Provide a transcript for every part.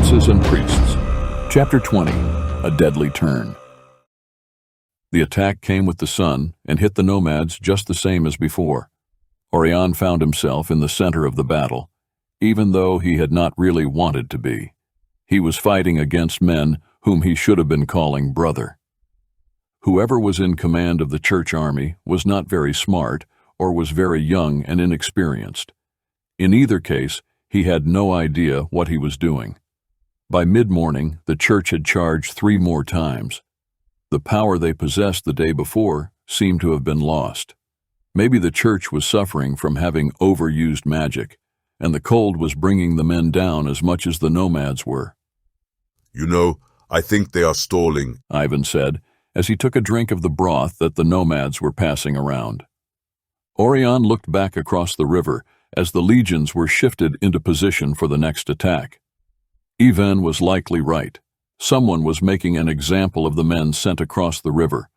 Princes and Priests. Chapter 20. A Deadly Turn. The attack came with the sun and hit the nomads just the same as before. Oirion found himself in the center of the battle, even though he had not really wanted to be. He was fighting against men whom he should have been calling brother. Whoever was in command of the church army was not very smart or was very young and inexperienced. In either case, he had no idea what he was doing. By mid-morning, the church had charged 3 more times. The power they possessed the day before seemed to have been lost. Maybe the church was suffering from having overused magic, and the cold was bringing the men down as much as the nomads were. "You know, I think they are stalling," Ivan said, as he took a drink of the broth that the nomads were passing around. Oirion looked back across the river as the legions were shifted into position for the next attack. Ivan was likely right. Someone was making an example of the men sent across the river.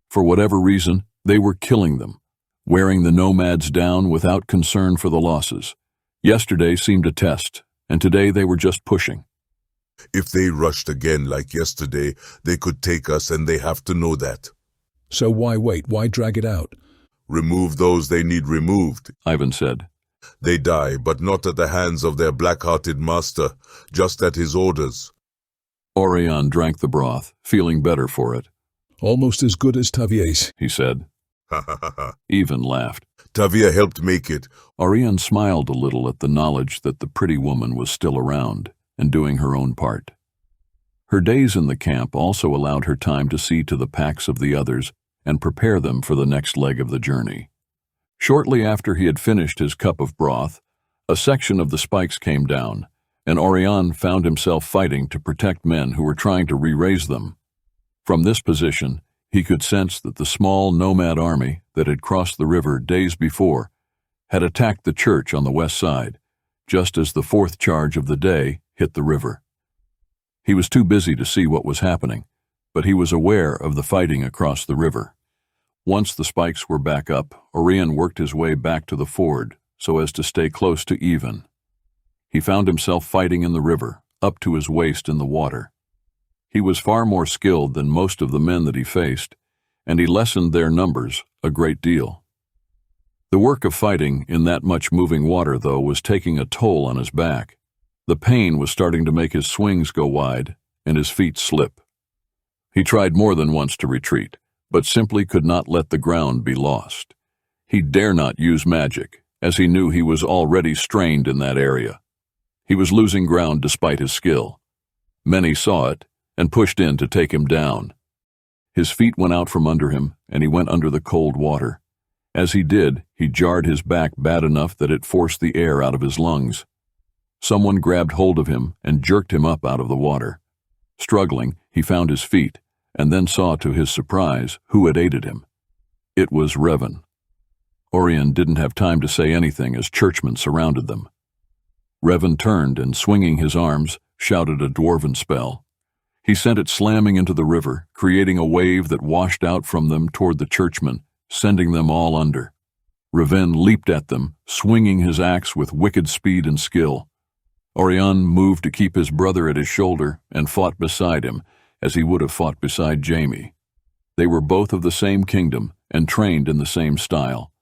For whatever reason, they were killing them, wearing the nomads down without concern for the losses. Yesterday seemed a test, and today they were just pushing. "If they rushed again like yesterday, they could take us, and they have to know that." So why wait? Why drag it out? "Remove those they need removed," Ivan said. "They die, but not at the hands of their black-hearted master, just at his orders." Oirion drank the broth, feeling better for it. Almost as good as Tavier's, he said. "Ha ha ha ha. Ivan laughed. Tavia helped make it." Oirion smiled a little at the knowledge that the pretty woman was still around and doing her own part. Her days in the camp also allowed her time to see to the packs of the others and prepare them for the next leg of the journey. Shortly after he had finished his cup of broth, a section of the spikes came down, and Oirion found himself fighting to protect men who were trying to re-raise them. From this position, he could sense that the small nomad army that had crossed the river days before had attacked the church on the west side, just as the 4th charge of the day hit the river. He was too busy to see what was happening, but he was aware of the fighting across the river. Once the spikes were back up, Oirion worked his way back to the ford so as to stay close to Ivan. He found himself fighting in the river, up to his waist in the water. He was far more skilled than most of the men that he faced, and he lessened their numbers a great deal. The work of fighting in that much moving water, though, was taking a toll on his back. The pain was starting to make his swings go wide and his feet slip. He tried more than once to retreat, but simply could not let the ground be lost. He dare not use magic, as he knew he was already strained in that area. He was losing ground despite his skill. Many saw it and pushed in to take him down. His feet went out from under him, and he went under the cold water. As he did, he jarred his back bad enough that it forced the air out of his lungs. Someone grabbed hold of him and jerked him up out of the water. Struggling, he found his feet, and then saw to his surprise who had aided him. It was Revan. Oirion didn't have time to say anything as churchmen surrounded them. Revan turned and, swinging his arms, shouted a dwarven spell. He sent it slamming into the river, creating a wave that washed out from them toward the churchmen, sending them all under. Revan leaped at them, swinging his axe with wicked speed and skill. Oirion moved to keep his brother at his shoulder and fought beside him, as he would have fought beside Jaime. They were both of the same kingdom and trained in the same style.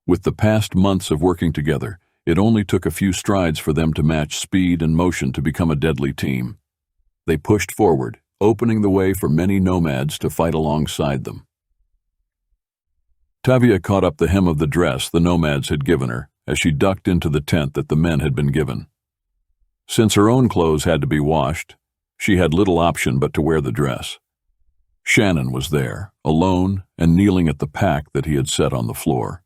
With the past months of working together, it only took a few strides for them to match speed and motion to become a deadly team. They pushed forward, opening the way for many nomads to fight alongside them. Tavia caught up the hem of the dress the nomads had given her as she ducked into the tent that the men had been given. Since her own clothes had to be washed, she had little option but to wear the dress. Shannon was there, alone and kneeling at the pack that he had set on the floor.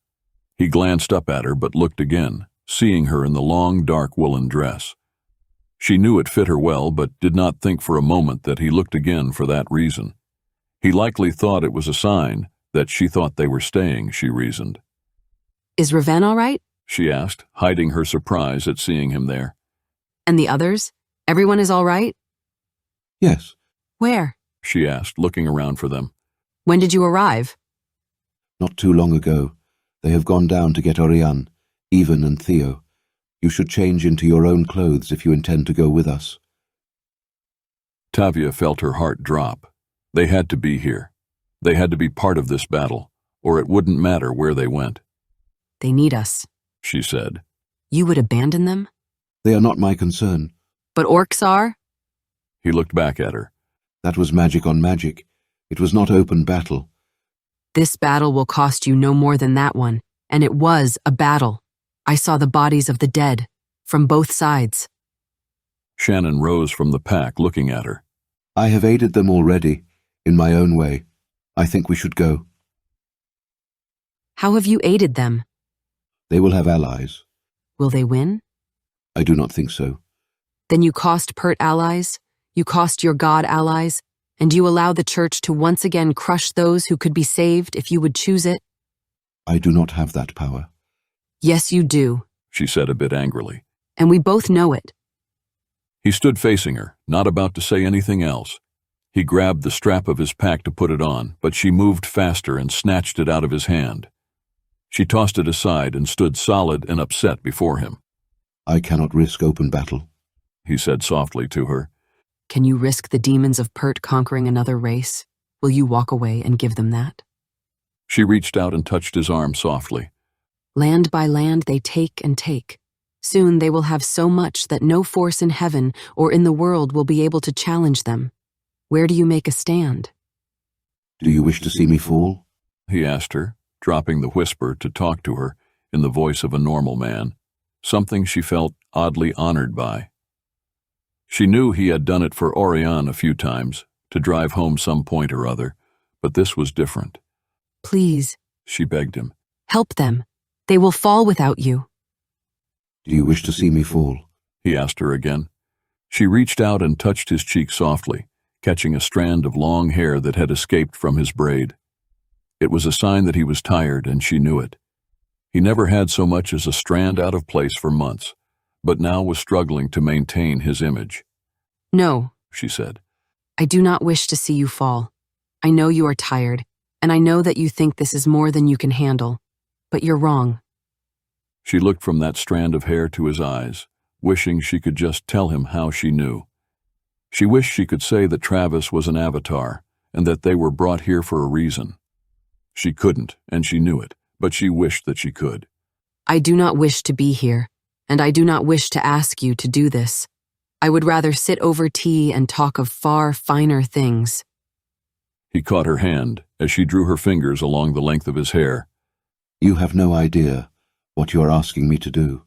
He glanced up at her but looked again, seeing her in the long, dark woolen dress. She knew it fit her well but did not think for a moment that he looked again for that reason. He likely thought it was a sign that she thought they were staying, she reasoned. "Is Revan all right?" she asked, hiding her surprise at seeing him there. "And the others? Everyone is all right?" "Yes." "Where?" she asked, looking around for them. "When did you arrive?" "Not too long ago. They have gone down to get Oirion, Ivan and Theo. You should change into your own clothes if you intend to go with us." Tavia felt her heart drop. They had to be here. They had to be part of this battle, or it wouldn't matter where they went. They need us, She said. You would abandon them? They are not my concern. But orcs are? He looked back at her. That was magic on magic. It was not open battle. This battle will cost you no more than that one, and it was a battle. I saw the bodies of the dead, from both sides. Shannon rose from the pack, looking at her. I have aided them already, in my own way. I think we should go. How have you aided them? They will have allies. Will they win? I do not think so. Then you cost Pert allies, you cost your god allies, and you allow the church to once again crush those who could be saved if you would choose it? I do not have that power. Yes, you do, She said a bit angrily. and we both know it. He stood facing her, not about to say anything else. He grabbed the strap of his pack to put it on, but she moved faster and snatched it out of his hand. She tossed it aside and stood solid and upset before him. I cannot risk open battle. He said softly to her. Can you risk the demons of Pert conquering another race? Will you walk away and give them that? She reached out and touched his arm softly. Land by land they take and take. Soon they will have so much that no force in heaven or in the world will be able to challenge them. Where do you make a stand? Do you wish to see me fall? He asked her, dropping the whisper to talk to her in the voice of a normal man, something she felt oddly honored by. She knew he had done it for Oirion a few times, to drive home some point or other, but this was different. Please, She begged him. help them. They will fall without you. Do you wish to see me fall? He asked her again. She reached out and touched his cheek softly, catching a strand of long hair that had escaped from his braid. It was a sign that he was tired, and she knew it. He never had so much as a strand out of place for months, but now was struggling to maintain his image. No, She said. I do not wish to see you fall. I know you are tired, and I know that you think this is more than you can handle, but you're wrong. She looked from that strand of hair to his eyes, wishing she could just tell him how she knew. She wished she could say that Travis was an avatar, and that they were brought here for a reason. She couldn't, and she knew it, but she wished that she could. I do not wish to be here, and I do not wish to ask you to do this. I would rather sit over tea and talk of far finer things. He caught her hand as she drew her fingers along the length of his hair. You have no idea what you are asking me to do.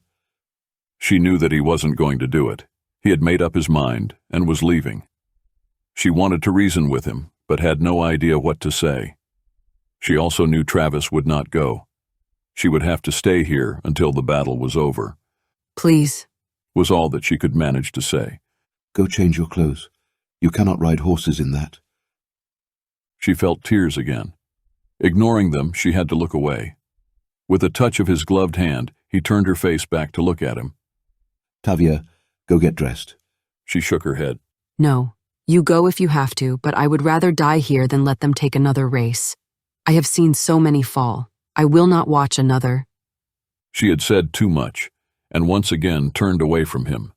She knew that he wasn't going to do it. He had made up his mind and was leaving. She wanted to reason with him, but had no idea what to say. She also knew Travis would not go. She would have to stay here until the battle was over, Please. was all that she could manage to say. Go change your clothes. You cannot ride horses in that. She felt tears again. Ignoring them, she had to look away. With a touch of his gloved hand, he turned her face back to look at him. Tavia, go get dressed. She shook her head. No, you go if you have to, but I would rather die here than let them take another race. I have seen so many fall. I will not watch another. She had said too much, and once again turned away from him.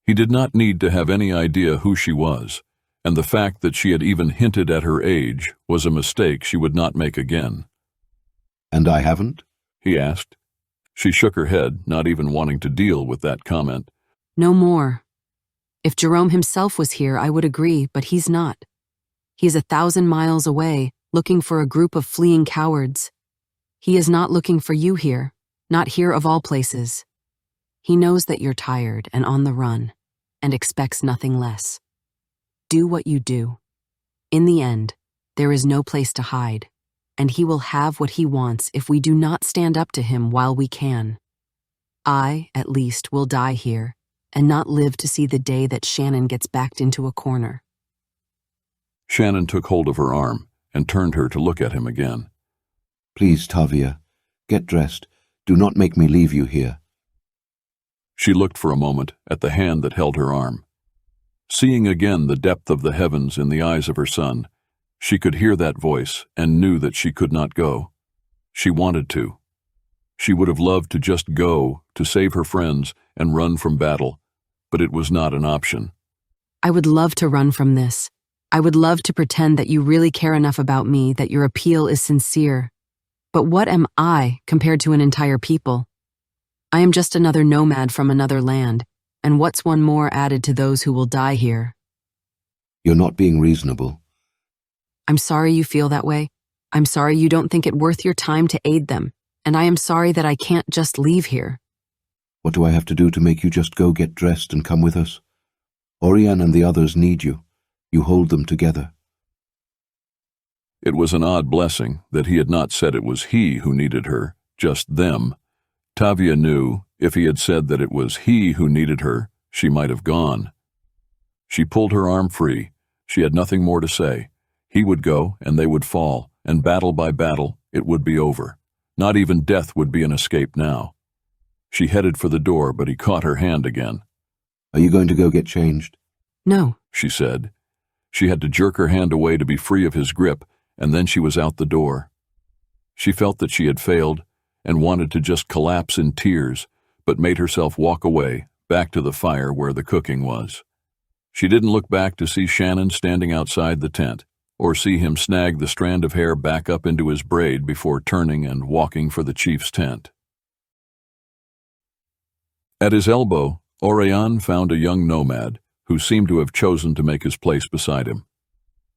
He did not need to have any idea who she was, and the fact that she had even hinted at her age was a mistake she would not make again. And I haven't? He asked. She shook her head, not even wanting to deal with that comment. No more. If Jerome himself was here, I would agree, but he's not. He is 1,000 miles away, looking for a group of fleeing cowards. He is not looking for you here, not here of all places. He knows that you're tired and on the run, and expects nothing less. Do what you do. In the end, there is no place to hide, and he will have what he wants if we do not stand up to him while we can. I, at least, will die here, and not live to see the day that Shannon gets backed into a corner. Shannon took hold of her arm and turned her to look at him again. Please, Tavia, get dressed. Do not make me leave you here. She looked for a moment at the hand that held her arm. Seeing again the depth of the heavens in the eyes of her son, she could hear that voice and knew that she could not go. She wanted to. She would have loved to just go, to save her friends and run from battle, but it was not an option. I would love to run from this. I would love to pretend that you really care enough about me, that your appeal is sincere. But what am I compared to an entire people? I am just another nomad from another land, and what's one more added to those who will die here? You're not being reasonable. I'm sorry you feel that way. I'm sorry you don't think it worth your time to aid them, and I am sorry that I can't just leave here. What do I have to do to make you just go get dressed and come with us? Oirion and the others need you. You hold them together. It was an odd blessing that he had not said it was he who needed her, just them. Tavia knew if he had said that it was he who needed her, she might have gone. She pulled her arm free. She had nothing more to say. He would go, and they would fall, and battle by battle, it would be over. Not even death would be an escape now. She headed for the door, but he caught her hand again. Are you going to go get changed? No, She said. She had to jerk her hand away to be free of his grip, and then she was out the door. She felt that she had failed and wanted to just collapse in tears, but made herself walk away, back to the fire where the cooking was. She didn't look back to see Shannon standing outside the tent, or see him snag the strand of hair back up into his braid before turning and walking for the chief's tent. At his elbow, Oirion found a young nomad who seemed to have chosen to make his place beside him.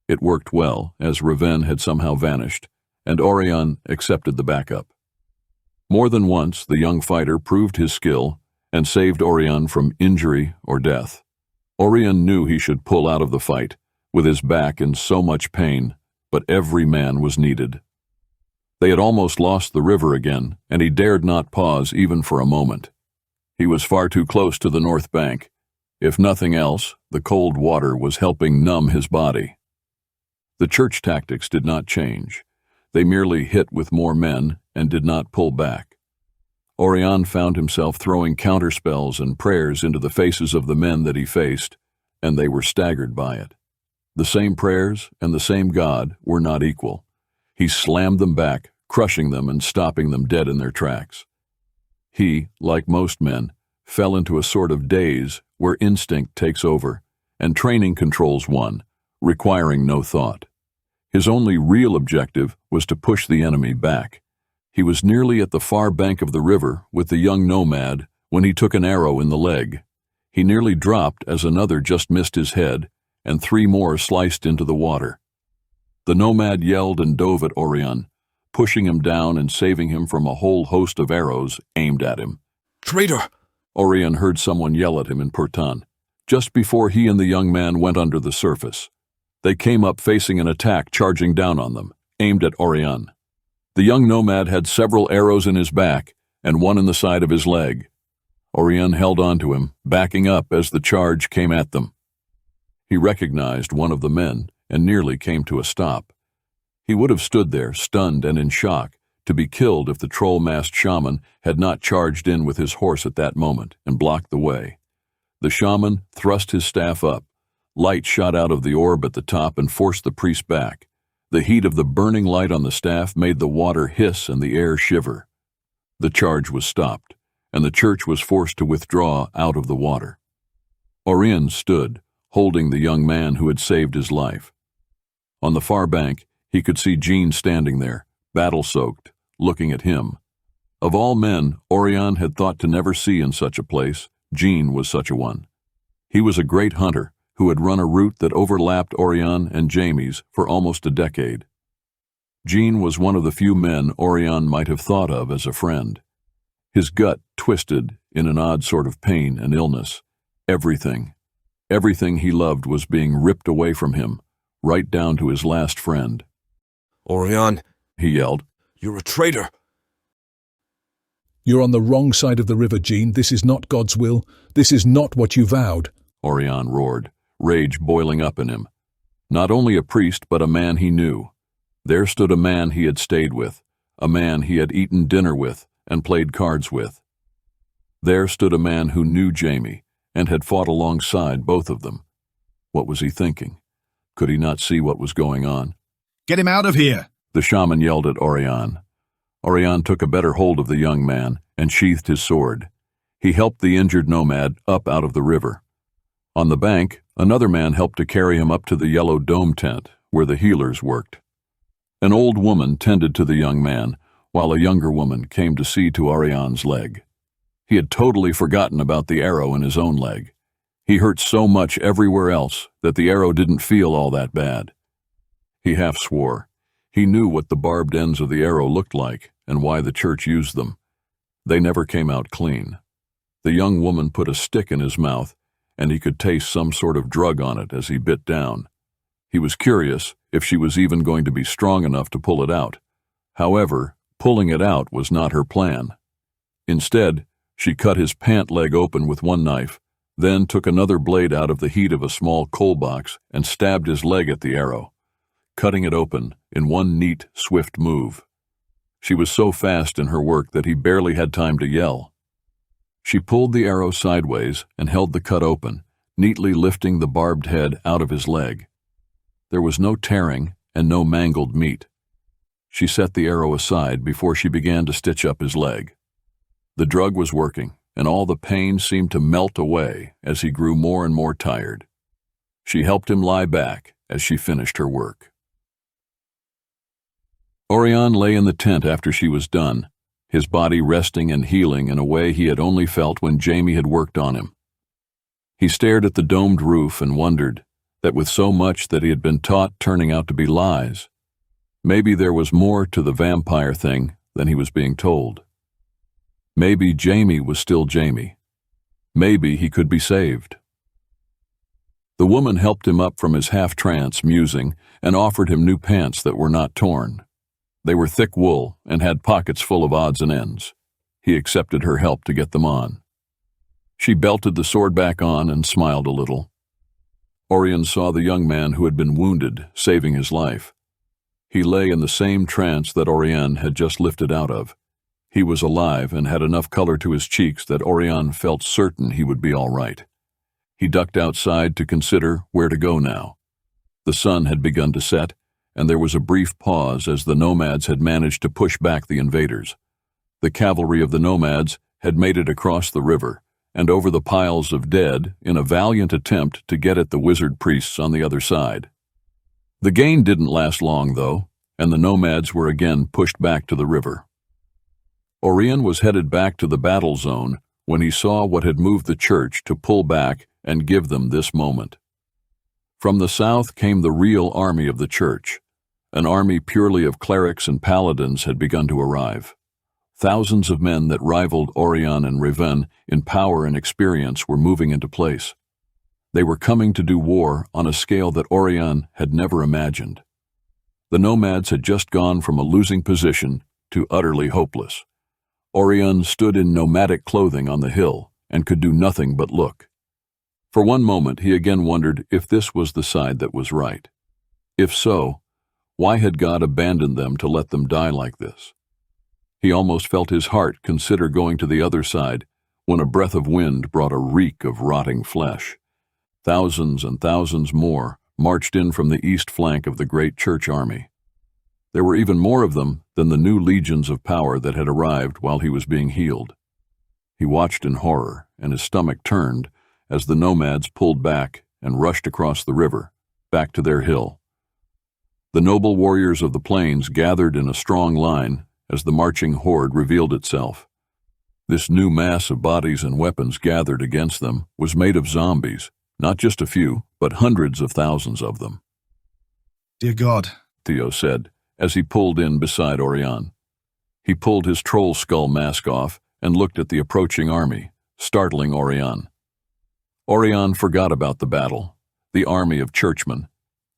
It worked well, as Raven had somehow vanished, and Oirion accepted the backup. More than once, the young fighter proved his skill and saved Oirion from injury or death. Oirion knew he should pull out of the fight, with his back in so much pain, but every man was needed. They had almost lost the river again, and he dared not pause even for a moment. He was far too close to the north bank. If nothing else, the cold water was helping numb his body. The church tactics did not change. They merely hit with more men and did not pull back. Oirion found himself throwing counterspells and prayers into the faces of the men that he faced, and they were staggered by it. The same prayers and the same God were not equal. He slammed them back, crushing them and stopping them dead in their tracks. He, like most men, fell into a sort of daze where instinct takes over and training controls one, requiring no thought. His only real objective was to push the enemy back. He was nearly at the far bank of the river with the young nomad when he took an arrow in the leg. He nearly dropped as another just missed his head, and 3 more sliced into the water. The nomad yelled and dove at Oirion, pushing him down and saving him from a whole host of arrows aimed at him. Traitor! Oirion heard someone yell at him in Purtan, just before he and the young man went under the surface. They came up facing an attack charging down on them, aimed at Oirion. The young nomad had several arrows in his back and one in the side of his leg. Oirion held on to him, backing up as the charge came at them. He recognized one of the men and nearly came to a stop. He would have stood there, stunned and in shock, to be killed if the troll-masked shaman had not charged in with his horse at that moment and blocked the way. The shaman thrust his staff up. Light shot out of the orb at the top and forced the priest back. The heat of the burning light on the staff made the water hiss and the air shiver. The charge was stopped, and the church was forced to withdraw out of the water. Oirion stood, holding the young man who had saved his life. On the far bank, he could see Jean standing there, battle-soaked, looking at him. Of all men Oirion had thought to never see in such a place, Jean was such a one. He was a great hunter who had run a route that overlapped Oirion and Jamie's for almost a decade. Jean was one of the few men Oirion might have thought of as a friend. His gut twisted in an odd sort of pain and illness. Everything he loved was being ripped away from him, right down to his last friend. Oirion, He yelled. you're a traitor. You're on the wrong side of the river, Jean. This is not God's will. This is not what you vowed. Oirion roared, rage boiling up in him. Not only a priest, but a man he knew. There stood a man he had stayed with, a man he had eaten dinner with and played cards with. There stood a man who knew Jamie and had fought alongside both of them. What was he thinking? Could he not see what was going on? Get him out of here! The shaman yelled at Oirion. Oirion took a better hold of the young man and sheathed his sword. He helped the injured nomad up out of the river. On the bank, another man helped to carry him up to the yellow dome tent where the healers worked. An old woman tended to the young man, while a younger woman came to see to Oirion's leg. He had totally forgotten about the arrow in his own leg. He hurt so much everywhere else that the arrow didn't feel all that bad. He half swore. He knew what the barbed ends of the arrow looked like and why the church used them. They never came out clean. The young woman put a stick in his mouth, and he could taste some sort of drug on it as he bit down. He was curious if she was even going to be strong enough to pull it out. However, pulling it out was not her plan. Instead, she cut his pant leg open with one knife, then took another blade out of the heat of a small coal box and stabbed his leg at the arrow, cutting it open in one neat, swift move. She was so fast in her work that he barely had time to yell. She pulled the arrow sideways and held the cut open, neatly lifting the barbed head out of his leg. There was no tearing and no mangled meat. She set the arrow aside before she began to stitch up his leg. The drug was working, and all the pain seemed to melt away as he grew more and more tired. She helped him lie back as she finished her work. Oirion lay in the tent after she was done, his body resting and healing in a way he had only felt when Jamie had worked on him. He stared at the domed roof and wondered that with so much that he had been taught turning out to be lies, maybe there was more to the vampire thing than he was being told. Maybe Jamie was still Jamie. Maybe he could be saved. The woman helped him up from his half-trance musing and offered him new pants that were not torn. They were thick wool and had pockets full of odds and ends. He accepted her help to get them on. She belted the sword back on and smiled a little. Oirion saw the young man who had been wounded, saving his life. He lay in the same trance that Oirion had just lifted out of. He was alive and had enough color to his cheeks that Oirion felt certain he would be all right. He ducked outside to consider where to go now. The sun had begun to set, and there was a brief pause as the nomads had managed to push back the invaders. The cavalry of the nomads had made it across the river and over the piles of dead in a valiant attempt to get at the wizard priests on the other side. The gain didn't last long, though, and the nomads were again pushed back to the river. Oirion was headed back to the battle zone when he saw what had moved the church to pull back and give them this moment. From the south came the real army of the church. An army purely of clerics and paladins had begun to arrive. Thousands of men that rivaled Oirion and Reven in power and experience were moving into place. They were coming to do war on a scale that Oirion had never imagined. The nomads had just gone from a losing position to utterly hopeless. Oirion stood in nomadic clothing on the hill and could do nothing but look. For one moment he again wondered if this was the side that was right. If so, why had God abandoned them to let them die like this? He almost felt his heart consider going to the other side when a breath of wind brought a reek of rotting flesh. Thousands and thousands more marched in from the east flank of the great church army. There were even more of them than the new legions of power that had arrived while he was being healed. He watched in horror, and his stomach turned as the nomads pulled back and rushed across the river, back to their hill. The noble warriors of the plains gathered in a strong line as the marching horde revealed itself. This new mass of bodies and weapons gathered against them was made of zombies, not just a few, but hundreds of thousands of them. "Dear God," Theo said, as he pulled in beside Oirion. He pulled his troll skull mask off and looked at the approaching army, startling Oirion. Oirion forgot about the battle, the army of churchmen.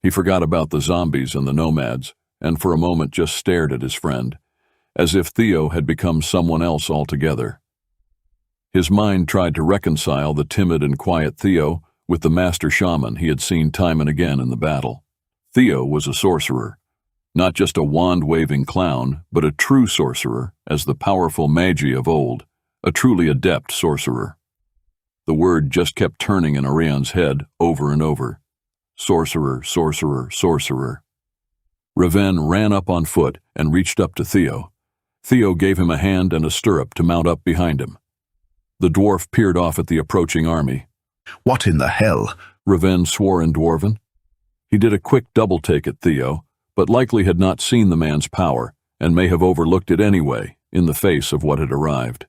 He forgot about the zombies and the nomads, and for a moment just stared at his friend, as if Theo had become someone else altogether. His mind tried to reconcile the timid and quiet Theo with the master shaman he had seen time and again in the battle. Theo was a sorcerer. Not just a wand-waving clown, but a true sorcerer, as the powerful magi of old, a truly adept sorcerer. The word just kept turning in Orion's head over and over. Sorcerer, sorcerer, sorcerer. Reven ran up on foot and reached up to Theo. Theo gave him a hand and a stirrup to mount up behind him. The dwarf peered off at the approaching army. What in the hell? Raven swore in Dwarven. He did a quick double-take at Theo, but likely had not seen the man's power, and may have overlooked it anyway, in the face of what had arrived.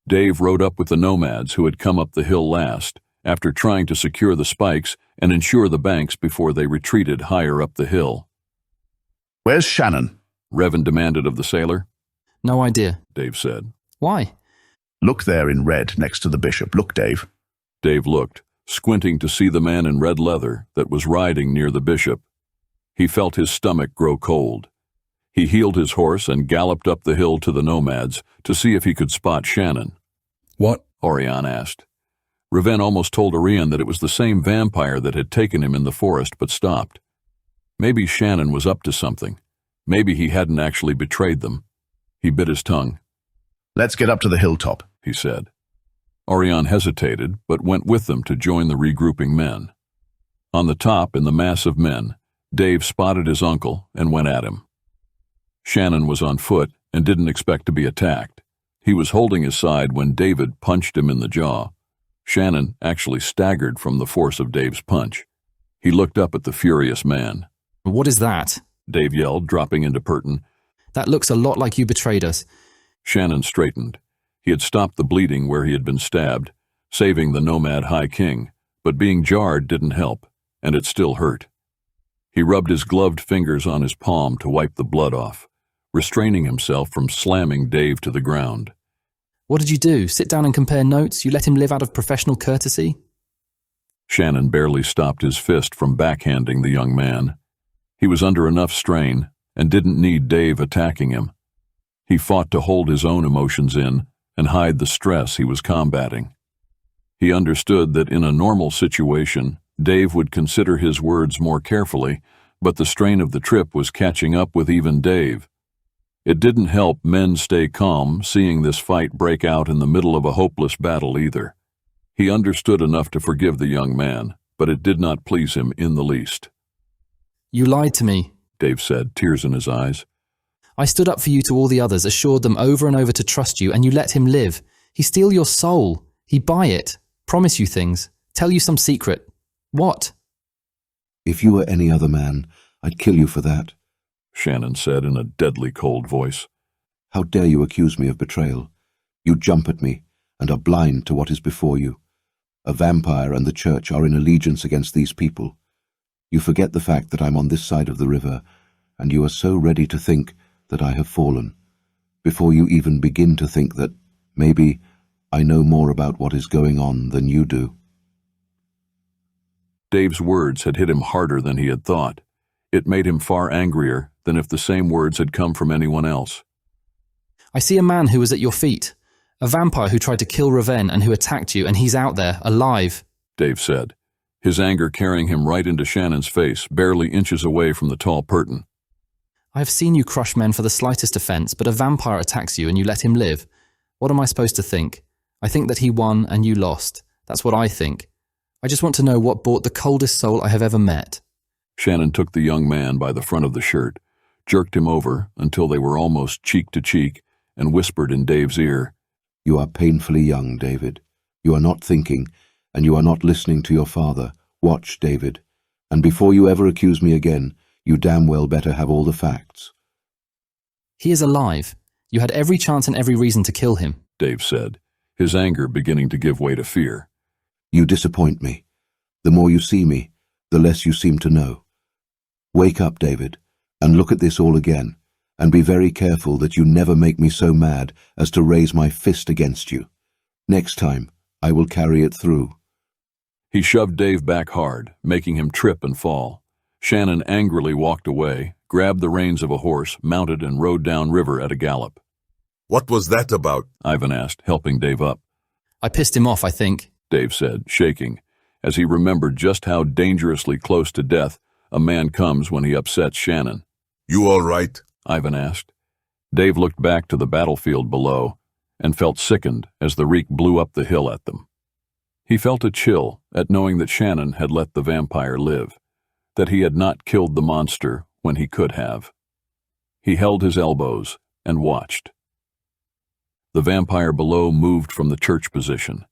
Dave rode up with the nomads who had come up the hill last, after trying to secure the spikes and ensure the banks before they retreated higher up the hill. Where's Shannon? Revan demanded of the sailor. No idea. Dave said. Why? Look there in red next to the bishop. Look, Dave. Dave looked, squinting to see the man in red leather that was riding near the bishop. He felt his stomach grow cold. He heeled his horse and galloped up the hill to the nomads to see if he could spot Shannon. What? Oirion asked. Raven almost told Oirion that it was the same vampire that had taken him in the forest but stopped. Maybe Shannon was up to something. Maybe he hadn't actually betrayed them. He bit his tongue. Let's get up to the hilltop, he said. Oirion hesitated, but went with them to join the regrouping men. On the top, in the mass of men, Dave spotted his uncle and went at him. Shannon was on foot and didn't expect to be attacked. He was holding his side when David punched him in the jaw. Shannon actually staggered from the force of Dave's punch. He looked up at the furious man. What is that? Dave yelled, dropping into Perton. That looks a lot like you betrayed us. Shannon straightened. He had stopped the bleeding where he had been stabbed, saving the nomad High King, but being jarred didn't help, and it still hurt. He rubbed his gloved fingers on his palm to wipe the blood off, restraining himself from slamming Dave to the ground. What did you do? Sit down and compare notes? You let him live out of professional courtesy? Shannon barely stopped his fist from backhanding the young man. He was under enough strain and didn't need Dave attacking him. He fought to hold his own emotions in and hide the stress he was combating. He understood that in a normal situation, Dave would consider his words more carefully, but the strain of the trip was catching up with even Dave. It didn't help men stay calm seeing this fight break out in the middle of a hopeless battle either. He understood enough to forgive the young man, but it did not please him in the least. You lied to me, Dave said, tears in his eyes. I stood up for you to all the others, assured them over and over to trust you, and you let him live. He steal your soul. He buy it, promise you things, tell you some secret. What? If you were any other man, I'd kill you for that, Shannon said in a deadly cold voice. How dare you accuse me of betrayal? You jump at me and are blind to what is before you. A vampire and the church are in allegiance against these people. You forget the fact that I'm on this side of the river, and you are so ready to think that I have fallen, before you even begin to think that, maybe, I know more about what is going on than you do. Dave's words had hit him harder than he had thought. It made him far angrier than if the same words had come from anyone else. I see a man who was at your feet, a vampire who tried to kill Raven and who attacked you, and he's out there, alive, Dave said, his anger carrying him right into Shannon's face, barely inches away from the tall Perton. I have seen you crush men for the slightest offense, but a vampire attacks you and you let him live. What am I supposed to think? I think that he won and you lost. That's what I think. I just want to know what bought the coldest soul I have ever met. Shannon took the young man by the front of the shirt, jerked him over until they were almost cheek to cheek, and whispered in Dave's ear, You are painfully young, David. You are not thinking, and you are not listening to your father. Watch, David. And before you ever accuse me again, you damn well better have all the facts. He is alive. You had every chance and every reason to kill him, Dave said, his anger beginning to give way to fear. You disappoint me. The more you see me, the less you seem to know. Wake up, David, and look at this all again, and be very careful that you never make me so mad as to raise my fist against you. Next time, I will carry it through. He shoved Dave back hard, making him trip and fall. Shannon angrily walked away, grabbed the reins of a horse, mounted and rode down river at a gallop. What was that about? Ivan asked, helping Dave up. I pissed him off, I think, Dave said, shaking, as he remembered just how dangerously close to death a man comes when he upsets Shannon. You all right? Ivan asked. Dave looked back to the battlefield below and felt sickened as the reek blew up the hill at them. He felt a chill at knowing that Shannon had let the vampire live, that he had not killed the monster when he could have. He held his elbows and watched. The vampire below moved from the church position.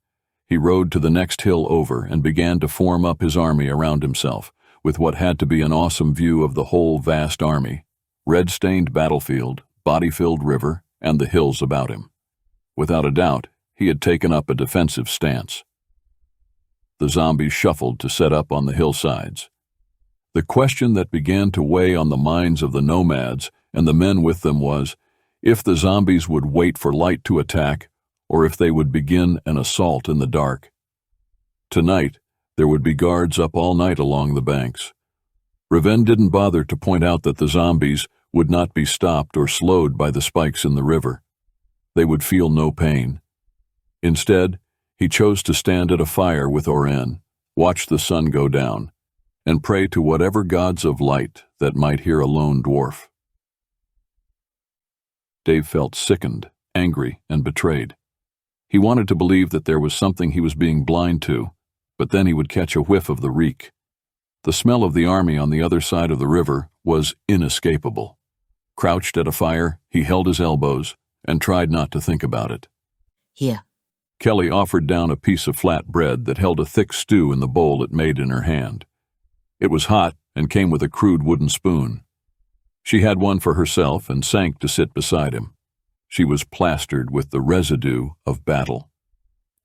He rode to the next hill over and began to form up his army around himself, with what had to be an awesome view of the whole vast army, red-stained battlefield, body-filled river, and the hills about him. Without a doubt, he had taken up a defensive stance. The zombies shuffled to set up on the hillsides. The question that began to weigh on the minds of the nomads and the men with them was if the zombies would wait for light to attack or if they would begin an assault in the dark. Tonight, there would be guards up all night along the banks. Raven didn't bother to point out that the zombies would not be stopped or slowed by the spikes in the river. They would feel no pain. Instead, he chose to stand at a fire with Oirion, watch the sun go down, and pray to whatever gods of light that might hear a lone dwarf. Dave felt sickened, angry, and betrayed. He wanted to believe that there was something he was being blind to, but then he would catch a whiff of the reek. The smell of the army on the other side of the river was inescapable. Crouched at a fire, he held his elbows and tried not to think about it. Here. Kelly offered down a piece of flat bread that held a thick stew in the bowl it made in her hand. It was hot and came with a crude wooden spoon. She had one for herself and sank to sit beside him. She was plastered with the residue of battle.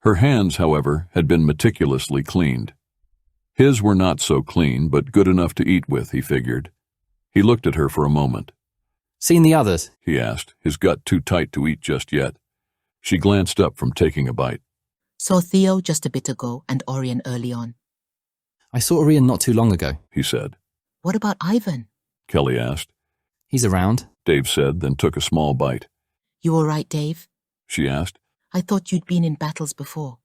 Her hands, however, had been meticulously cleaned. His were not so clean, but good enough to eat with, he figured. He looked at her for a moment. Seen the others? He asked, his gut too tight to eat just yet. She glanced up from taking a bite. Saw Theo just a bit ago and Oirion early on. I saw Oirion not too long ago, he said. What about Ivan? Kelly asked. He's around, Dave said, then took a small bite. You all right, Dave? She asked. I thought you'd been in battles before.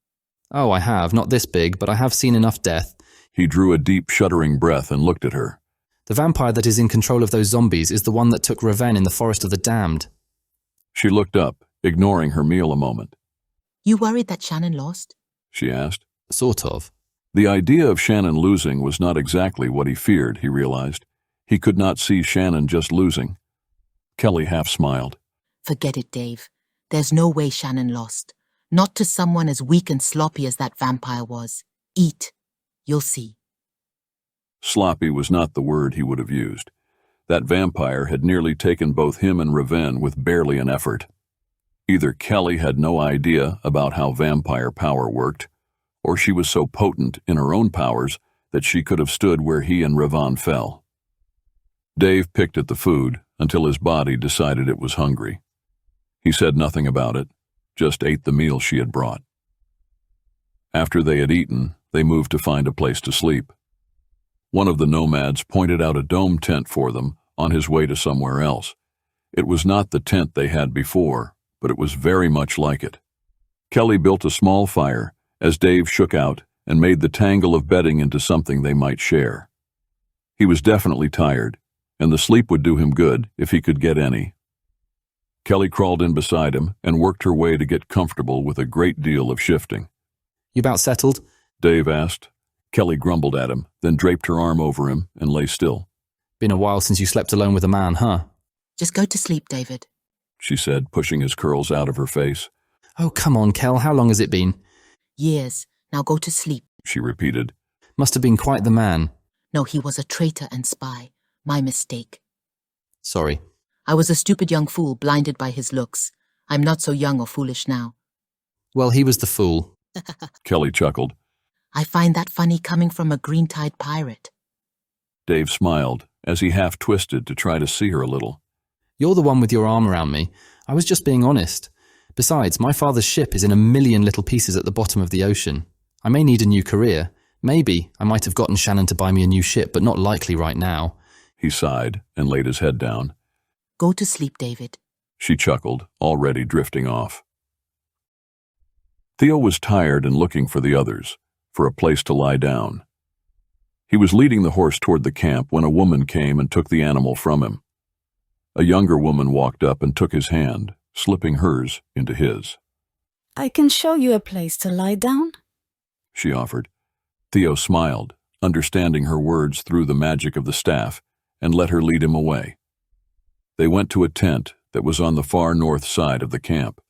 Oh, I have, not this big, but I have seen enough death. He drew a deep, shuddering breath and looked at her. The vampire that is in control of those zombies is the one that took Raven in the Forest of the Damned. She looked up, ignoring her meal a moment. You worried that Shannon lost? She asked. Sort of. The idea of Shannon losing was not exactly what he feared, he realized. He could not see Shannon just losing. Kelly half smiled. Forget it, Dave. There's no way Shannon lost. Not to someone as weak and sloppy as that vampire was. Eat. You'll see. Sloppy was not the word he would have used. That vampire had nearly taken both him and Raven with barely an effort. Either Kelly had no idea about how vampire power worked, or she was so potent in her own powers that she could have stood where he and Raven fell. Dave picked at the food until his body decided it was hungry. He said nothing about it, just ate the meal she had brought. After they had eaten, they moved to find a place to sleep. One of the nomads pointed out a dome tent for them on his way to somewhere else. It was not the tent they had before, but it was very much like it. Kelly built a small fire as Dave shook out and made the tangle of bedding into something they might share. He was definitely tired, and the sleep would do him good if he could get any. Kelly crawled in beside him and worked her way to get comfortable with a great deal of shifting. You about settled? Dave asked. Kelly grumbled at him, then draped her arm over him and lay still. Been a while since you slept alone with a man, huh? Just go to sleep, David, she said, pushing his curls out of her face. Oh, come on, Kel, how long has it been? Years. Now go to sleep. She repeated. Must have been quite the man. No, he was a traitor and spy. My mistake. Sorry. I was a stupid young fool blinded by his looks. I'm not so young or foolish now. Well, he was the fool. Kelly chuckled. I find that funny coming from a green-tide pirate. Dave smiled as he half-twisted to try to see her a little. You're the one with your arm around me. I was just being honest. Besides, my father's ship is in a million little pieces at the bottom of the ocean. I may need a new career. Maybe I might have gotten Shannon to buy me a new ship, but not likely right now. He sighed and laid his head down. Go to sleep, David. She chuckled, already drifting off. Theo was tired and looking for the others, for a place to lie down. He was leading the horse toward the camp when a woman came and took the animal from him. A younger woman walked up and took his hand, slipping hers into his. I can show you a place to lie down, she offered. Theo smiled, understanding her words through the magic of the staff, and let her lead him away. They went to a tent that was on the far north side of the camp.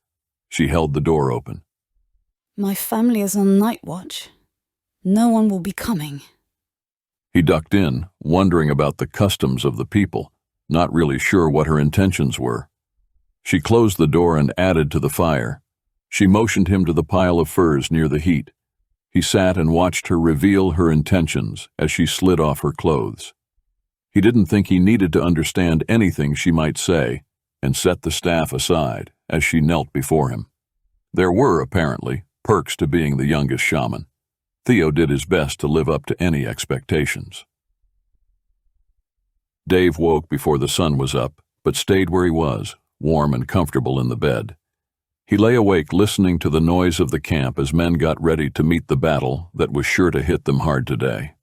She held the door open. My family is on night watch. No one will be coming. He ducked in, wondering about the customs of the people, not really sure what her intentions were. She closed the door and added to the fire. She motioned him to the pile of furs near the heat. He sat and watched her reveal her intentions as she slid off her clothes. He didn't think he needed to understand anything she might say, and set the staff aside as she knelt before him. There were, apparently, perks to being the youngest shaman. Theo did his best to live up to any expectations. Dave woke before the sun was up, but stayed where he was, warm and comfortable in the bed. He lay awake listening to the noise of the camp as men got ready to meet the battle that was sure to hit them hard today.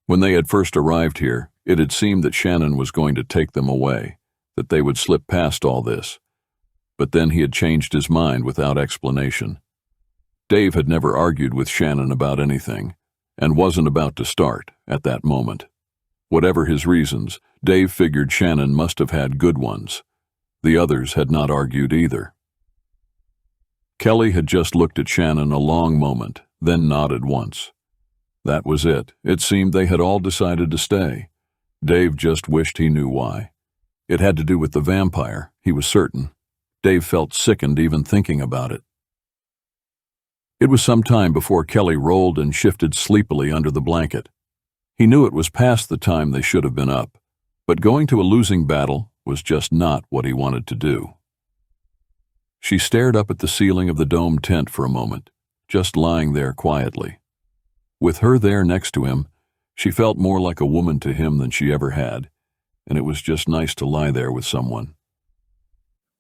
When they had first arrived here, it had seemed that Shannon was going to take them away, that they would slip past all this. But then he had changed his mind without explanation. Dave had never argued with Shannon about anything, and wasn't about to start at that moment. Whatever his reasons, Dave figured Shannon must have had good ones. The others had not argued either. Kelly had just looked at Shannon a long moment, then nodded once. That was it. It seemed they had all decided to stay. Dave just wished he knew why. It had to do with the vampire, he was certain. Dave felt sickened even thinking about it. It was some time before Kelly rolled and shifted sleepily under the blanket. He knew it was past the time they should have been up, but going to a losing battle was just not what he wanted to do. She stared up at the ceiling of the dome tent for a moment, just lying there quietly. With her there next to him, she felt more like a woman to him than she ever had, and it was just nice to lie there with someone.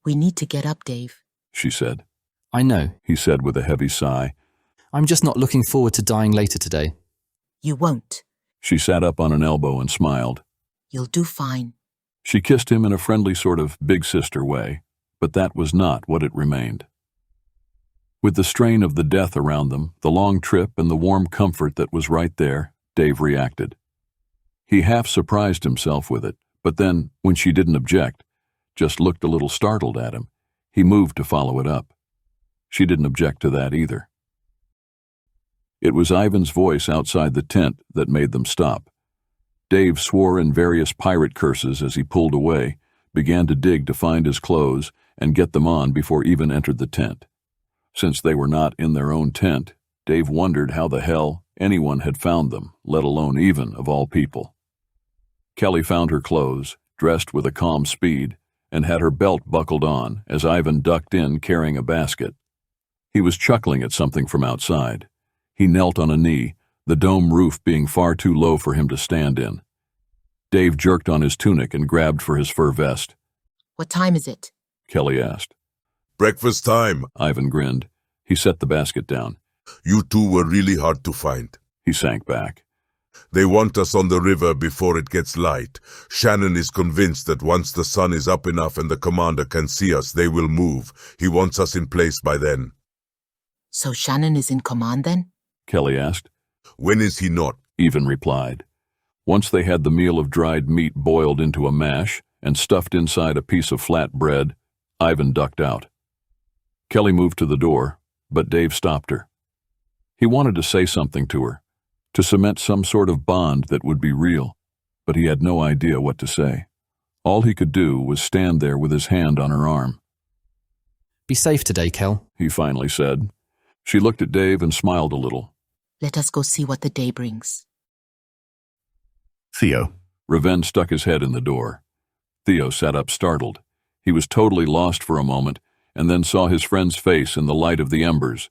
We need to get up, Dave, she said. I know, he said with a heavy sigh. I'm just not looking forward to dying later today. You won't. She sat up on an elbow and smiled. You'll do fine. She kissed him in a friendly sort of big sister way, but that was not what it remained. With the strain of the death around them, the long trip and the warm comfort that was right there, Dave reacted. He half surprised himself with it, but then, when she didn't object, just looked a little startled at him, he moved to follow it up. She didn't object to that either. It was Ivan's voice outside the tent that made them stop. Dave swore in various pirate curses as he pulled away, began to dig to find his clothes and get them on before Ivan entered the tent. Since they were not in their own tent, Dave wondered how the hell anyone had found them, let alone Ivan of all people. Kelly found her clothes, dressed with a calm speed, and had her belt buckled on as Ivan ducked in carrying a basket. He was chuckling at something from outside. He knelt on a knee, the dome roof being far too low for him to stand in. Dave jerked on his tunic and grabbed for his fur vest. What time is it? Kelly asked. Breakfast time. Ivan grinned. He set the basket down. You two were really hard to find. He sank back. They want us on the river before it gets light. Shannon is convinced that once the sun is up enough and the commander can see us, they will move. He wants us in place by then. So Shannon is in command then? Kelly asked. When is he not? Ivan replied. Once they had the meal of dried meat boiled into a mash and stuffed inside a piece of flat bread, Ivan ducked out. Kelly moved to the door, but Dave stopped her. He wanted to say something to her, to cement some sort of bond that would be real, but he had no idea what to say. All he could do was stand there with his hand on her arm. Be safe today, Kel, he finally said. She looked at Dave and smiled a little. Let us go see what the day brings. Theo. Raven stuck his head in the door. Theo sat up startled. He was totally lost for a moment, and then saw his friend's face in the light of the embers.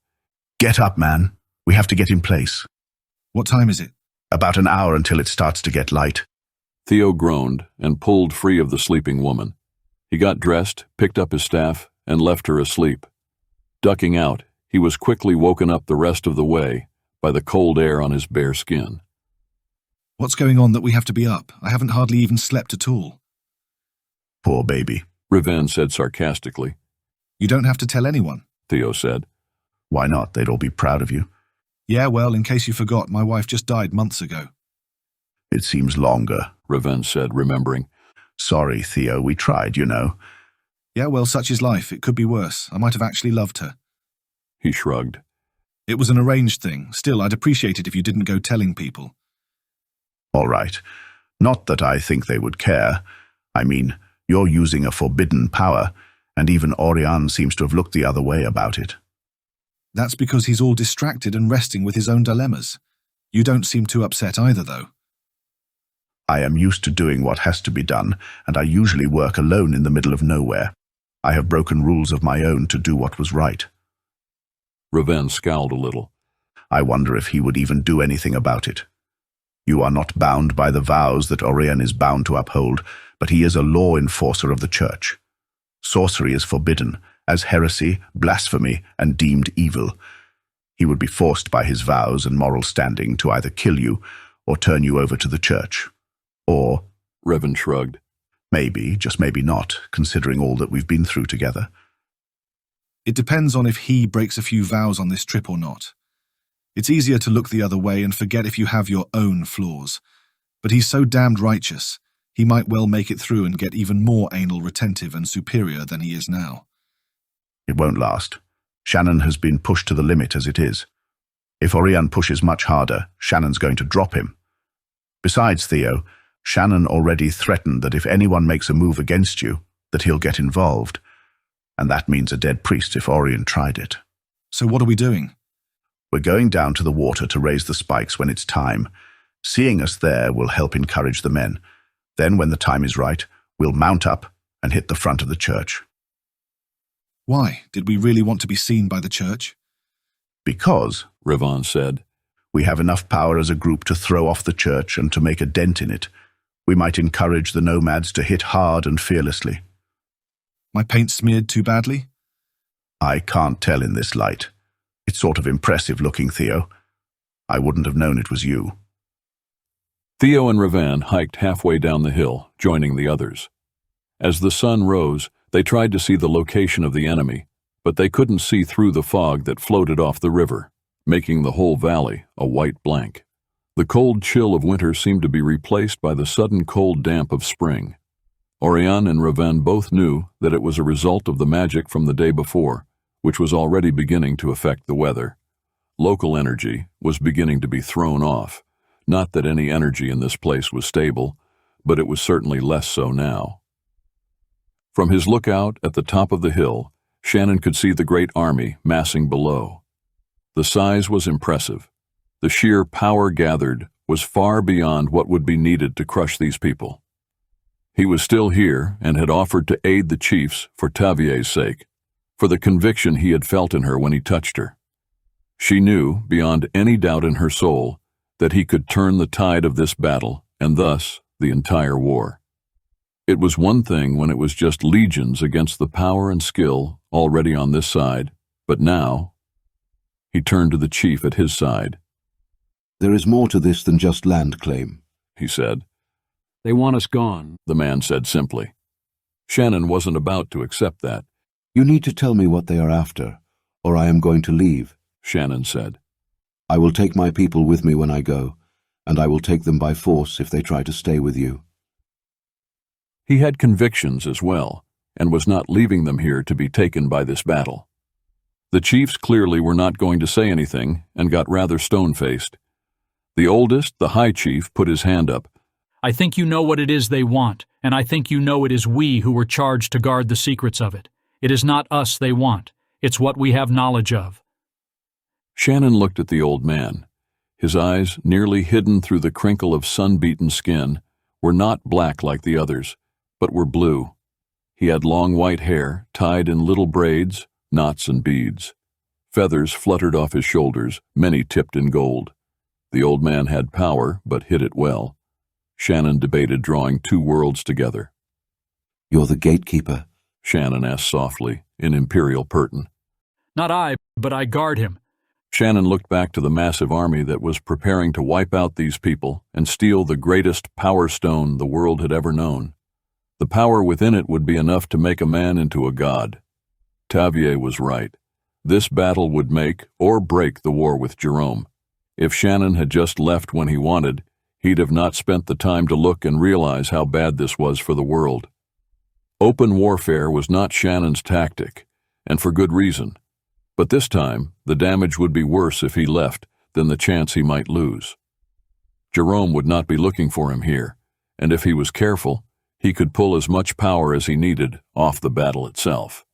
Get up, man. We have to get in place. What time is it? About an hour until it starts to get light. Theo groaned and pulled free of the sleeping woman. He got dressed, picked up his staff, and left her asleep. Ducking out, he was quickly woken up the rest of the way by the cold air on his bare skin. What's going on that we have to be up? I haven't hardly even slept at all. Poor baby, Raven said sarcastically. You don't have to tell anyone, Theo said. Why not? They'd all be proud of you. Yeah, well, in case you forgot, my wife just died months ago. It seems longer, Raven said, remembering. Sorry, Theo, we tried, you know. Yeah, well, such is life. It could be worse. I might have actually loved her. He shrugged. It was an arranged thing. Still, I'd appreciate it if you didn't go telling people. All right. Not that I think they would care. I mean, you're using a forbidden power, and even Oirion seems to have looked the other way about it. That's because he's all distracted and resting with his own dilemmas. You don't seem too upset either, though. I am used to doing what has to be done, and I usually work alone in the middle of nowhere. I have broken rules of my own to do what was right. Raven scowled a little. I wonder if he would even do anything about it. You are not bound by the vows that Oirion is bound to uphold, but he is a law enforcer of the church. Sorcery is forbidden, as heresy, blasphemy, and deemed evil. He would be forced by his vows and moral standing to either kill you or turn you over to the church. Or, Raven shrugged, maybe, just maybe not, considering all that we've been through together. It depends on if he breaks a few vows on this trip or not. It's easier to look the other way and forget if you have your own flaws. But he's so damned righteous, he might well make it through and get even more anal retentive and superior than he is now. It won't last. Shannon has been pushed to the limit as it is. If Oirion pushes much harder, Shannon's going to drop him. Besides, Theo, Shannon already threatened that if anyone makes a move against you, that he'll get involved. And that means a dead priest if Oirion tried it. So what are we doing? We're going down to the water to raise the spikes when it's time. Seeing us there will help encourage the men. Then, when the time is right, we'll mount up and hit the front of the church. Why? Did we really want to be seen by the church? Because, Raven said, we have enough power as a group to throw off the church and to make a dent in it. We might encourage the nomads to hit hard and fearlessly. My paint smeared too badly? I can't tell in this light. It's sort of impressive looking, Theo. I wouldn't have known it was you. Theo and Raven hiked halfway down the hill, joining the others. As the sun rose, they tried to see the location of the enemy, but they couldn't see through the fog that floated off the river, making the whole valley a white blank. The cold chill of winter seemed to be replaced by the sudden cold damp of spring. Oirion and Raven both knew that it was a result of the magic from the day before, which was already beginning to affect the weather. Local energy was beginning to be thrown off. Not that any energy in this place was stable, but it was certainly less so now. From his lookout at the top of the hill, Shannon could see the great army massing below. The size was impressive. The sheer power gathered was far beyond what would be needed to crush these people. He was still here and had offered to aid the chiefs for Tavier's sake, for the conviction he had felt in her when he touched her. She knew, beyond any doubt in her soul, that he could turn the tide of this battle, and thus the entire war. It was one thing when it was just legions against the power and skill already on this side, but now he turned to the chief at his side. There is more to this than just land claim, he said. They want us gone, the man said simply. Shannon wasn't about to accept that. You need to tell me what they are after, or I am going to leave, Shannon said. I will take my people with me when I go, and I will take them by force if they try to stay with you. He had convictions as well, and was not leaving them here to be taken by this battle. The chiefs clearly were not going to say anything and got rather stone-faced. The oldest, the high chief, put his hand up. I think you know what it is they want, and I think you know it is we who were charged to guard the secrets of it. It is not us they want. It's what we have knowledge of. Shannon looked at the old man. His eyes, nearly hidden through the crinkle of sun-beaten skin, were not black like the others, but were blue. He had long white hair, tied in little braids, knots and beads. Feathers fluttered off his shoulders, many tipped in gold. The old man had power, but hid it well. Shannon debated drawing two worlds together. You're the gatekeeper? Shannon asked softly, in imperial Perton. Not I, but I guard him. Shannon looked back to the massive army that was preparing to wipe out these people and steal the greatest power stone the world had ever known. The power within it would be enough to make a man into a god. Tavier was right. This battle would make or break the war with Jerome. If Shannon had just left when he wanted, he'd have not spent the time to look and realize how bad this was for the world. Open warfare was not Shannon's tactic, and for good reason. But this time, the damage would be worse if he left than the chance he might lose. Jerome would not be looking for him here, and if he was careful, he could pull as much power as he needed off the battle itself.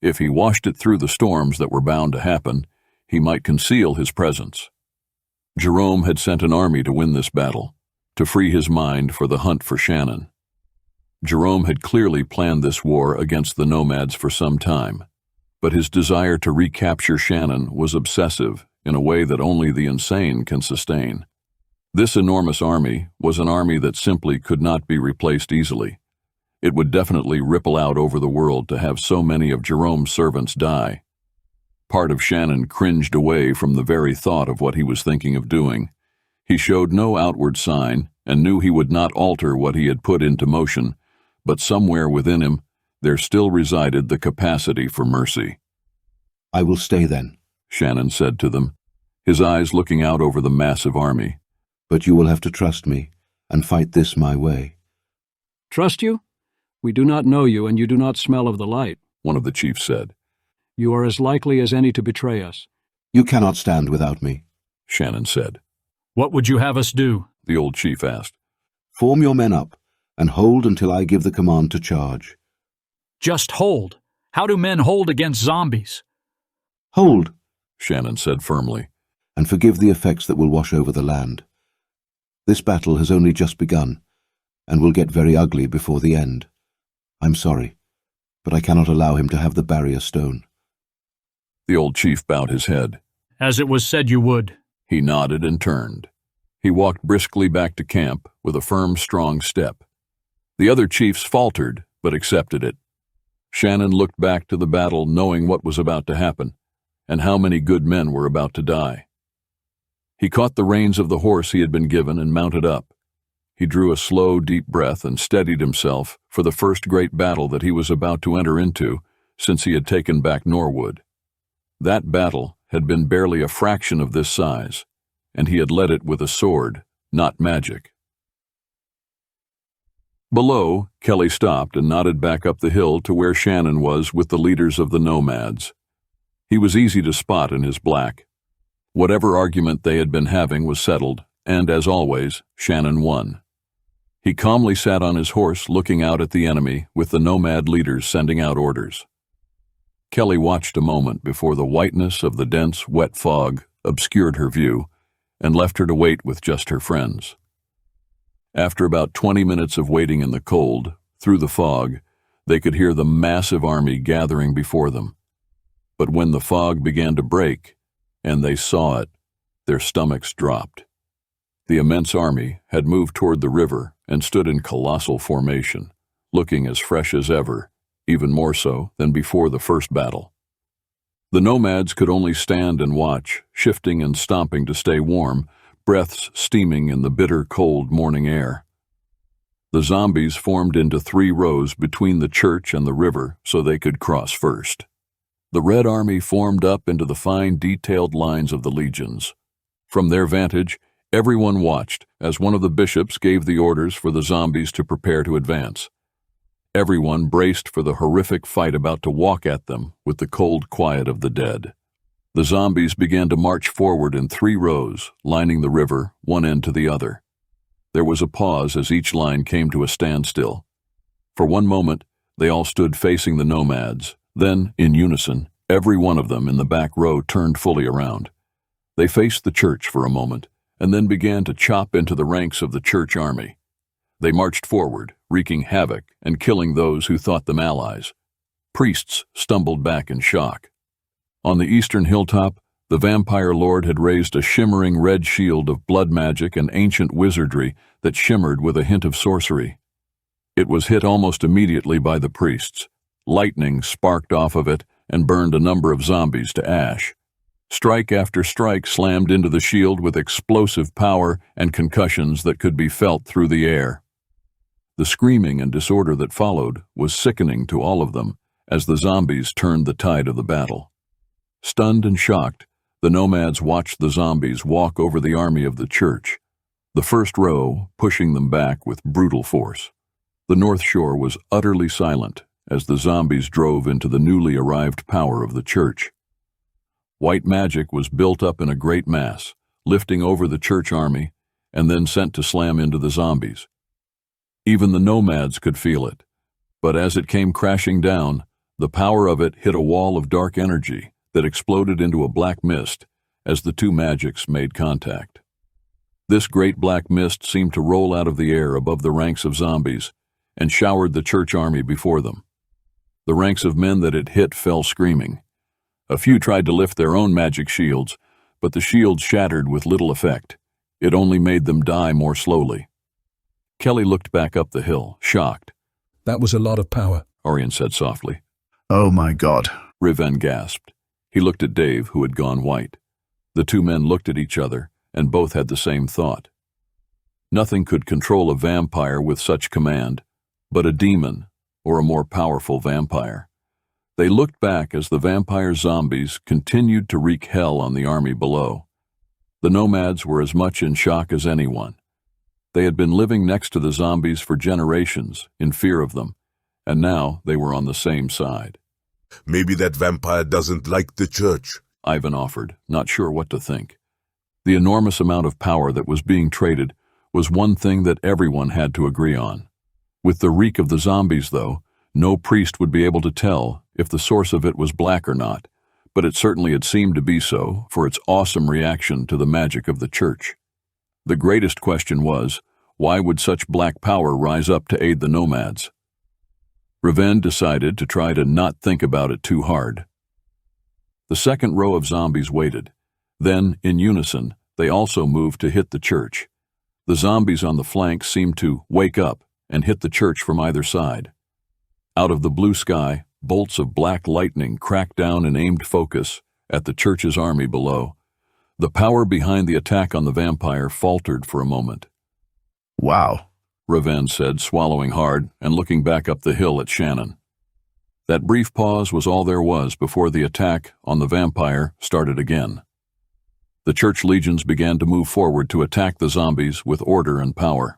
If he washed it through the storms that were bound to happen, he might conceal his presence. Jerome had sent an army to win this battle, to free his mind for the hunt for Shannon. Jerome had clearly planned this war against the nomads for some time, but his desire to recapture Shannon was obsessive in a way that only the insane can sustain. This enormous army was an army that simply could not be replaced easily. It would definitely ripple out over the world to have so many of Jerome's servants die. Part of Shannon cringed away from the very thought of what he was thinking of doing. He showed no outward sign and knew he would not alter what he had put into motion, but somewhere within him there still resided the capacity for mercy. "I will stay then," Shannon said to them, his eyes looking out over the massive army. "But you will have to trust me and fight this my way." "Trust you? We do not know you, and you do not smell of the light," one of the chiefs said. "You are as likely as any to betray us." "You cannot stand without me," Shannon said. "What would you have us do?" the old chief asked. "Form your men up and hold until I give the command to charge." "Just hold. How do men hold against zombies?" "Hold," Shannon said firmly. "and forgive the effects that will wash over the land. This battle has only just begun, and will get very ugly before the end. I'm sorry, but I cannot allow him to have the barrier stone." The old chief bowed his head. "As it was said you would." He nodded and turned. He walked briskly back to camp with a firm, strong step. The other chiefs faltered, but accepted it. Shannon looked back to the battle knowing what was about to happen, and how many good men were about to die. He caught the reins of the horse he had been given and mounted up. He drew a slow, deep breath and steadied himself for the first great battle that he was about to enter into since he had taken back Norwood. That battle had been barely a fraction of this size, and he had led it with a sword, not magic. Below, Kelly stopped and nodded back up the hill to where Shannon was with the leaders of the nomads. He was easy to spot in his black. Whatever argument they had been having was settled, and as always, Shannon won. He calmly sat on his horse looking out at the enemy with the nomad leaders sending out orders. Kelly watched a moment before the whiteness of the dense, wet fog obscured her view and left her to wait with just her friends. After about 20 minutes of waiting in the cold, through the fog, they could hear the massive army gathering before them. But when the fog began to break, and they saw it, their stomachs dropped. The immense army had moved toward the river and stood in colossal formation, looking as fresh as ever, even more so than before the first battle. The nomads could only stand and watch, shifting and stomping to stay warm, breaths steaming in the bitter, cold morning air. The zombies formed into 3 rows between the church and the river so they could cross first. The Red Army formed up into the fine, detailed lines of the legions. From their vantage, everyone watched as one of the bishops gave the orders for the zombies to prepare to advance. Everyone braced for the horrific fight about to walk at them with the cold quiet of the dead. The zombies began to march forward in 3 rows, lining the river, one end to the other. There was a pause as each line came to a standstill. For one moment, they all stood facing the nomads. Then, in unison, every one of them in the back row turned fully around. They faced the church for a moment, and then began to chop into the ranks of the church army. They marched forward, wreaking havoc and killing those who thought them allies. Priests stumbled back in shock. On the eastern hilltop, the vampire lord had raised a shimmering red shield of blood magic and ancient wizardry that shimmered with a hint of sorcery. It was hit almost immediately by the priests. Lightning sparked off of it and burned a number of zombies to ash. Strike after strike slammed into the shield with explosive power and concussions that could be felt through the air. The screaming and disorder that followed was sickening to all of them as the zombies turned the tide of the battle. Stunned and shocked, the nomads watched the zombies walk over the army of the church, the first row pushing them back with brutal force. The North Shore was utterly silent as the zombies drove into the newly arrived power of the church. White magic was built up in a great mass, lifting over the church army, and then sent to slam into the zombies. Even the nomads could feel it, but as it came crashing down, the power of it hit a wall of dark energy that exploded into a black mist as the two magics made contact. This great black mist seemed to roll out of the air above the ranks of zombies and showered the church army before them. The ranks of men that it hit fell screaming. A few tried to lift their own magic shields, but the shields shattered with little effect. It only made them die more slowly. Kelly looked back up the hill, shocked. That was a lot of power, Oirion said softly. Oh my God. Riven gasped. He looked at Dave, who had gone white. The two men looked at each other, and both had the same thought. Nothing could control a vampire with such command, but a demon, or a more powerful vampire. They looked back as the vampire zombies continued to wreak hell on the army below. The nomads were as much in shock as anyone. They had been living next to the zombies for generations, in fear of them, and now they were on the same side. Maybe that vampire doesn't like the church, Ivan offered, not sure what to think. The enormous amount of power that was being traded was one thing that everyone had to agree on. With the reek of the zombies, though, no priest would be able to tell if the source of it was black or not, but it certainly had seemed to be so for its awesome reaction to the magic of the church. The greatest question was, why would such black power rise up to aid the nomads? Riven decided to try to not think about it too hard. The second row of zombies waited. Then, in unison, they also moved to hit the church. The zombies on the flanks seemed to wake up and hit the church from either side. Out of the blue sky, bolts of black lightning cracked down in aimed focus at the church's army below. The power behind the attack on the vampire faltered for a moment. Wow, Riven said, swallowing hard and looking back up the hill at Shannon. That brief pause was all there was before the attack on the vampire started again. The church legions began to move forward to attack the zombies with order and power.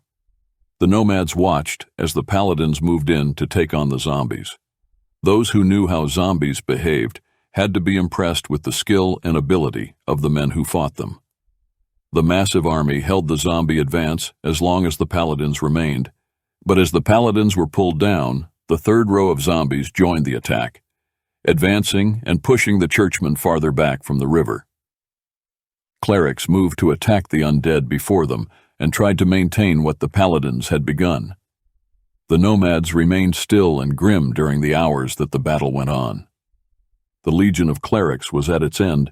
The nomads watched as the paladins moved in to take on the zombies. Those who knew how zombies behaved had to be impressed with the skill and ability of the men who fought them. The massive army held the zombie advance as long as the paladins remained, but as the paladins were pulled down, the third row of zombies joined the attack, advancing and pushing the churchmen farther back from the river. Clerics moved to attack the undead before them and tried to maintain what the paladins had begun. The nomads remained still and grim during the hours that the battle went on. The legion of clerics was at its end,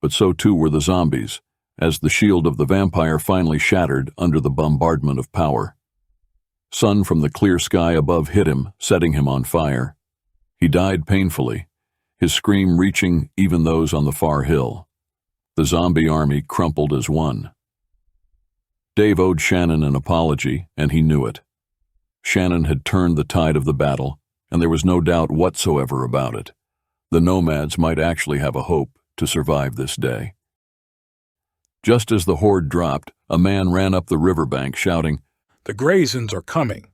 but so too were the zombies, as the shield of the vampire finally shattered under the bombardment of power. Sun from the clear sky above hit him, setting him on fire. He died painfully, his scream reaching even those on the far hill. The zombie army crumpled as one. Dave owed Shannon an apology, and he knew it. Shannon had turned the tide of the battle, and there was no doubt whatsoever about it. The nomads might actually have a hope to survive this day. Just as the horde dropped, a man ran up the riverbank shouting, "The Graysons are coming."